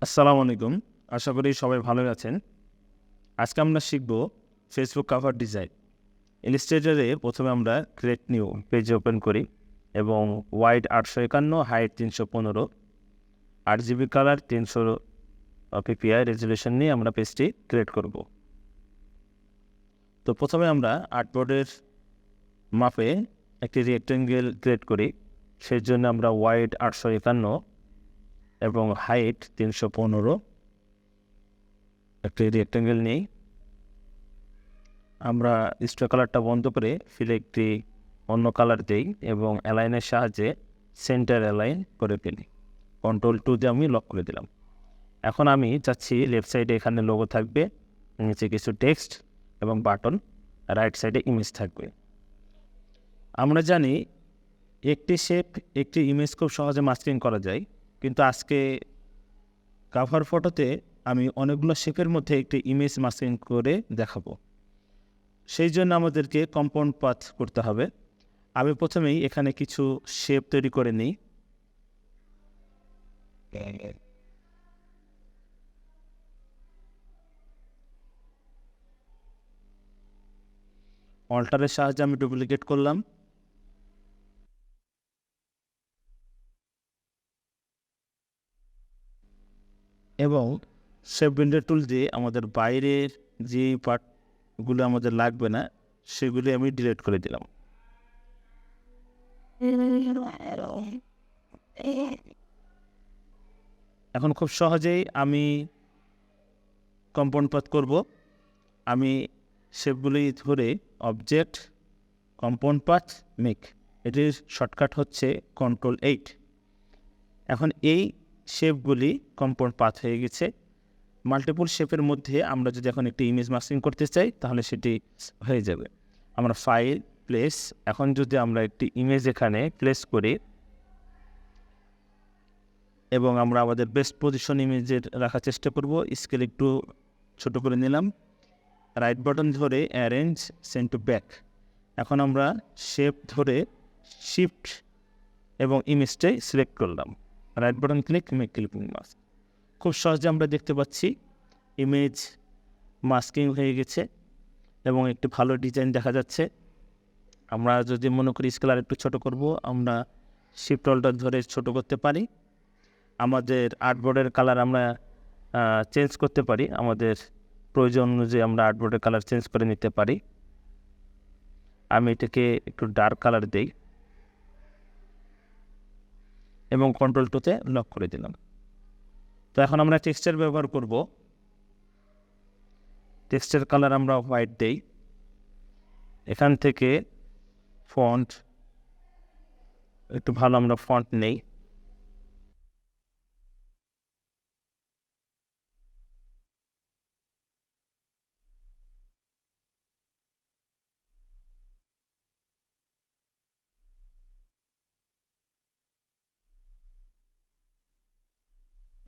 আসসালামু আলাইকুম। আশা করি সবাই ভালো আছেন। আজকে আমরা শিখব ফেসবুক কভার ডিজাইন। ইলাস্ট্রেটরে প্রথমে আমরা ক্রিয়েট নিউ পেজ ওপেন করি এবং wide 851, height 315, 8 GB colour, 300 PPI resolution নিয়ে আমরা পেজটি ক্রিয়েট করব। তো প্রথমে আমরা আর্টবোর্ডের মাপে একটি রেক্টেঙ্গেল ক্রিয়েট করি। সেই জন্য আমরা ওয়াইড 851 এবং হাইট 315 একটি রেক্টেঙ্গেল নিই। আমরা স্টোর কালারটা বন্ধ করে ফিরে একটি অন্য কালার দিই এবং অ্যালাইনের সাহায্যে সেন্টার অ্যালাইন করে ফেলি। Ctrl+2 দিয়ে আমি লক করে দিলাম। এখন আমি চাচ্ছি লেফট সাইডে এখানে লোগো থাকবে, নিচে কিছু টেক্সট এবং বাটন, রাইট সাইডে ইমেজ থাকবে। আমরা জানি একটি শেপ একটি ইমেজ খুব সহজে মাস্কিং করা যায়, কিন্তু আজকে কাভার ফটোতে আমি অনেকগুলো শেপের মধ্যে একটি ইমেজ মাস্কিং করে দেখাবো। সেই জন্য আমাদেরকে কম্পাউন্ড পাথ করতে হবে। আমি প্রথমেই এখানে কিছু শেপ তৈরি করে নিই। অল্টারের সাহায্যে আমি ডুপ্লিকেট করলাম এবং শেপ বিল্ডার টুল দিয়ে আমাদের বাইরের যে পার্টগুলো আমাদের লাগবে না সেগুলি আমি ডিলিট করে দিলাম। এখন খুব সহজেই আমি কম্পাউন্ড পাথ করব। আমি শেপগুলি ধরে অবজেক্ট, কম্পাউন্ড পাথ, মেক, এটির শর্টকাট হচ্ছে Ctrl+8। এখন এই শেপগুলি কম্পাউন্ড পাথ হয়ে গেছে। মাল্টিপল শেপের মধ্যে আমরা যদি এখন একটি ইমেজ মাস্কিং করতে চাই তাহলে সেটি হয়ে যাবে। আমরা ফাইল, প্লেস, এখন যদি আমরা একটি ইমেজ এখানে প্লেস করি এবং আমরা আমাদের বেস্ট পজিশন ইমেজের রাখার চেষ্টা করব। স্কেল একটু ছোট করে নিলাম, রাইট বাটন ধরে অ্যারেঞ্জ সেন্ড টু ব্যাক। এখন আমরা শেপ ধরে শিফট এবং ইমেজটাই সিলেক্ট করলাম, right button click, make clipping mask. খুব সহজে আমরা দেখতে পাচ্ছি ইমেজ মাস্কিং হয়ে গেছে এবং একটি ভালো ডিজাইন দেখা যাচ্ছে। আমরা যদি মনে করি স্কেল আর একটু ছোটো করব, আমরা শিফট অল্টার ধরে ছোট করতে পারি। আমাদের আর্টবোর্ডের কালার আমরা চেঞ্জ করতে পারি, আমাদের প্রয়োজন অনুযায়ী আমরা আর্টবোর্ডের কালার চেঞ্জ করে নিতে পারি। আমি এটাকে একটু ডার্ক কালার দিই এবং Ctrl+2 লক করে দিলাম। তো এখন আমরা টেক্সচার ব্যবহার করব। টেক্সচার কালার আমরা হোয়াইট দেই। এখান থেকে ফন্ট একটু ভালো আমরা ফন্ট নেই।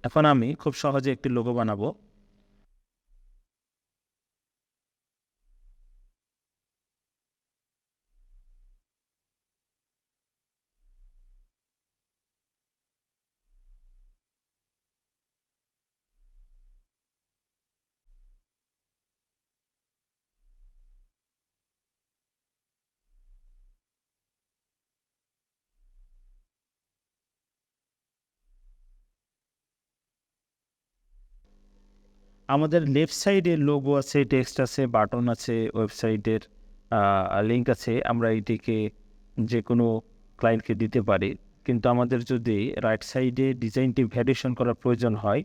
এখন আমি খুব সহজে একটি লোগো বানাবো। আমাদের লেফট সাইডে লোগো আছে, টেক্সট আছে, বাটন আছে, ওয়েবসাইটের লিঙ্ক আছে। আমরা এটিকে যে কোনো ক্লায়েন্টকে দিতে পারি, কিন্তু আমাদের যদি রাইট সাইডে ডিজাইনটি ভ্যারিয়েশন করার প্রয়োজন হয়,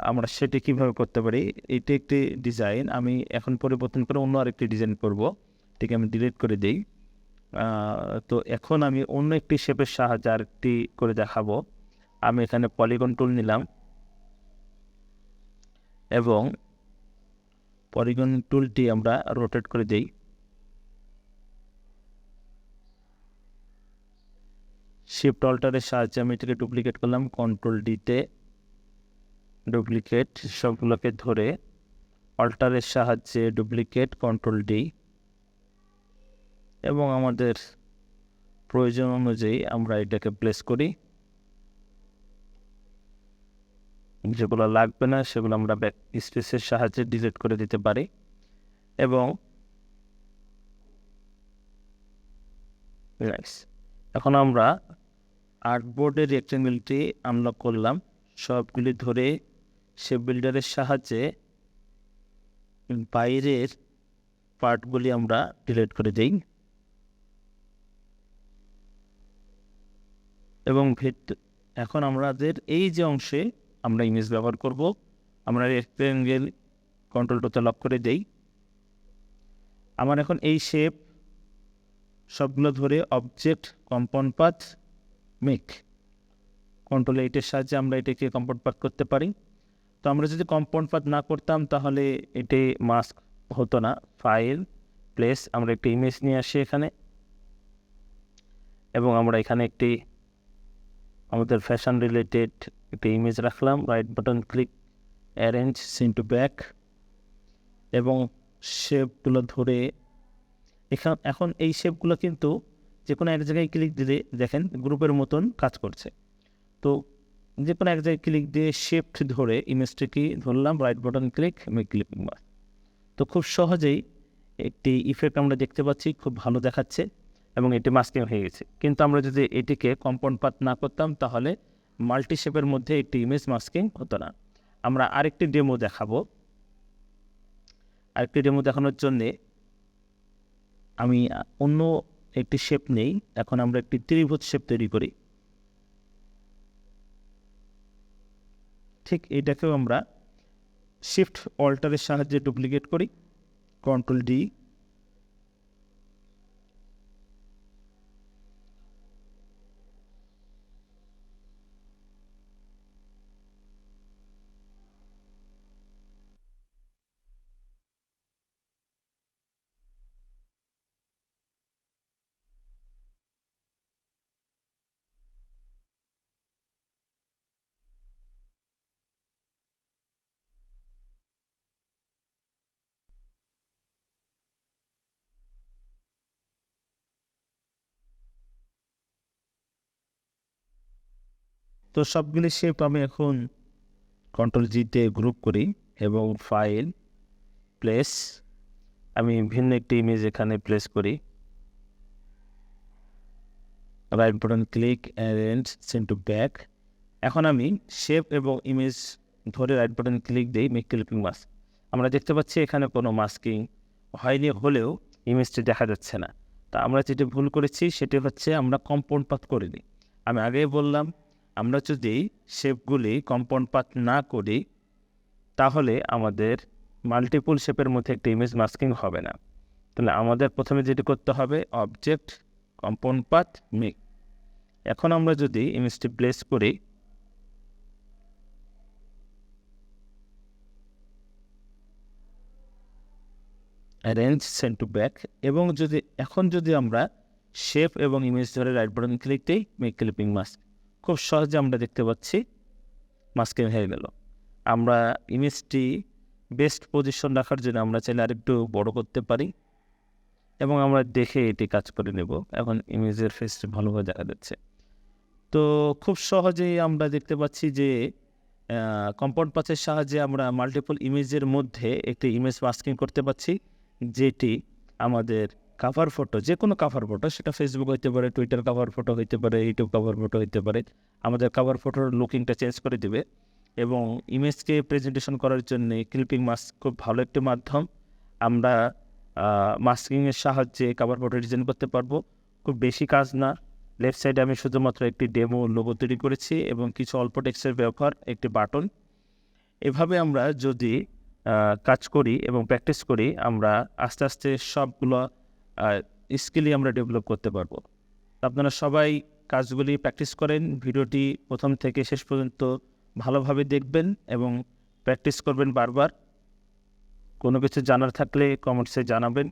আমরা সেটি কীভাবে করতে পারি। এটি একটি ডিজাইন, আমি এখন পরিবর্তন করে অন্য আরেকটি ডিজাইন করব। এটিকে আমি ডিলিট করে দিই। তো এখন আমি অন্য একটি শেপের সাহায্যে আরেকটি করে দেখাবো। আমি এখানে পলিগন টুল নিলাম এবং পলিগন টুলটি আমরা রোটেট করে দিই। শিফট অল্টারের সাহায্যে আমি এটাকে ডুপ্লিকেট করলাম, Ctrl+D-তে ডুপ্লিকেট, সবগুলোকে ধরে অল্টারের সাহায্যে ডুপ্লিকেট, Ctrl+D, এবং আমাদের প্রয়োজন অনুযায়ী আমরা এটাকে প্লেস করি। যেগুলো লাগবে না সেগুলো আমরা ব্যাক স্পেসের সাহায্যে ডিলিট করে দিতে পারি। এবং এখন আমরা আর্টবোর্ডের রেক্টেঙ্গেলটি আনলক করলাম, সবগুলি ধরে শেপ বিল্ডারের সাহায্যে বাইরের পার্টগুলি আমরা ডিলিট করে দিই এবং এখন আমাদের এই যে অংশে আমরা ইমেজ ব্যবহার করব, আমরা রেক্টেঙ্গেল কন্ট্রোলটাতে লক করে দেই। আমার এখন এই শেপ সবগুলো ধরে object compound path make, control 8-এর সাহায্যে আমরা এটাকে কম্পাউন্ড পাথ করতে পারি। তো আমরা যদি কম্পাউন্ড পাথ না করতাম তাহলে এটি মাস্ক হতো না। ফাইল প্লেস, আমরা একটি ইমেজ নিয়ে আসি এখানে এবং আমরা এখানে একটি আমাদের ফ্যাশন রিলেটেড একটি ইমেজ রাখলাম। Right button click, arrange send to back এবং শেপগুলো ধরে এখন এই শেপগুলো কিন্তু যে কোনো এক জায়গায় ক্লিক দিলে দেখেন গ্রুপের মতন কাজ করছে। তো যে কোনো এক জায়গায় ক্লিক দিয়ে শিফট ধরে ইমেজটিকে ধরলাম, right button click, make clipping mask. তো খুব সহজেই একটি ইফেক্ট আমরা দেখতে পাচ্ছি, খুব ভালো দেখাচ্ছে এবং এটি মাস্কিং হয়ে গেছে। কিন্তু আমরা যদি এটিকে কম্পাউন্ড পাথ না করতাম তাহলে মাল্টি শেপের মধ্যে একটি ইমেজ মাস্কিং হতো না। আমরা আরেকটি ডেমো দেখাবো। আরেকটি ডেমো দেখানোর জন্যে আমি অন্য একটি শেপ নেই। এখন আমরা একটি ত্রিভুজ শেপ তৈরি করি। ঠিক এটাকেও আমরা শিফট অল্টারের সাহায্যে ডুপ্লিকেট করি, কন্ট্রোল ডি। তো সবগুলি শেপ আমি এখন কন্ট্রোল জিতে গ্রুপ করি এবং ফাইল প্লেস, আমি ভিন্ন একটি ইমেজ এখানে প্লেস করি। Right button click, arrange send to back. এখন আমি শেপ এবং ইমেজ ধরে রাইট বাটন ক্লিক দিই, মেক ক্লিপিং মাস্ক। আমরা দেখতে পাচ্ছি এখানে কোনো মাস্কিং হয়নি, হলেও ইমেজটি দেখা যাচ্ছে না। তা আমরা যেটি ভুল করেছি সেটি হচ্ছে আমরা কম্পাউন্ড পাথ করে দিই। আমি আগেই বললাম আমরা যদি শেপগুলি কম্পাউন্ড পাথ না করি তাহলে আমাদের মাল্টিপল শেপের মধ্যে একটা ইমেজ মাস্কিং হবে না। তাহলে আমাদের প্রথমে যেটি করতে হবে অবজেক্ট কম্পাউন্ড পাথ মেক। এখন আমরা যদি ইমেজটি প্লেস করি, অ্যারেঞ্জ সেন্ড টু ব্যাক এবং যদি আমরা শেপ এবং ইমেজ ধরে রাইট বাটন ক্লিক দিই, মেক ক্লিপিং মাস্ক, খুব সহজে আমরা দেখতে পাচ্ছি মাস্কিং হয়ে গেল। আমরা ইমেজটি বেস্ট পজিশন রাখার জন্য আমরা চাইলে আরেকটু বড় করতে পারি এবং আমরা দেখে এটি কাজ করে নেব। এখন ইমেজের ফেসটি ভালোভাবে দেখা যাচ্ছে। তো খুব সহজেই আমরা দেখতে পাচ্ছি যে কম্পাউন্ড পাথের সাহায্যে আমরা মাল্টিপল ইমেজের মধ্যে একটি ইমেজ মাস্কিং করতে পারছি, যেটি আমাদের কাভার ফটো, যে কোনো কাভার ফটো, সেটা ফেসবুক হইতে পারে, টুইটার কাভার ফটো হইতে পারে, ইউটিউব কাভার ফটো হইতে পারে, আমাদের কাভার ফটোর লুকিংটা চেঞ্জ করে দেবে। এবং ইমেজকে প্রেজেন্টেশন করার জন্য ক্লিপিং মাস্ক খুব ভালো একটি মাধ্যম। আমরা মাস্কিংয়ের সাহায্যে কাভার ফটো ডিজাইন করতে পারবো। খুব বেশি কাজ না। লেফট সাইডে আমি শুধুমাত্র একটি ডেমো লোগো তৈরি করেছি এবং কিছু অল্প টেক্সটের ব্যবহার, একটি বাটন। এভাবে আমরা যদি কাজ করি এবং প্র্যাকটিস করি, আমরা আস্তে আস্তে সবগুলো স্কিলই আমরা ডেভেলপ করতে পারবো। আপনারা সবাই কাজগুলি প্র্যাকটিস করেন, ভিডিওটি প্রথম থেকে শেষ পর্যন্ত ভালোভাবে দেখবেন এবং প্র্যাকটিস করবেন বারবার। কোনো কিছু জানার থাকলে কমেন্টসে জানাবেন।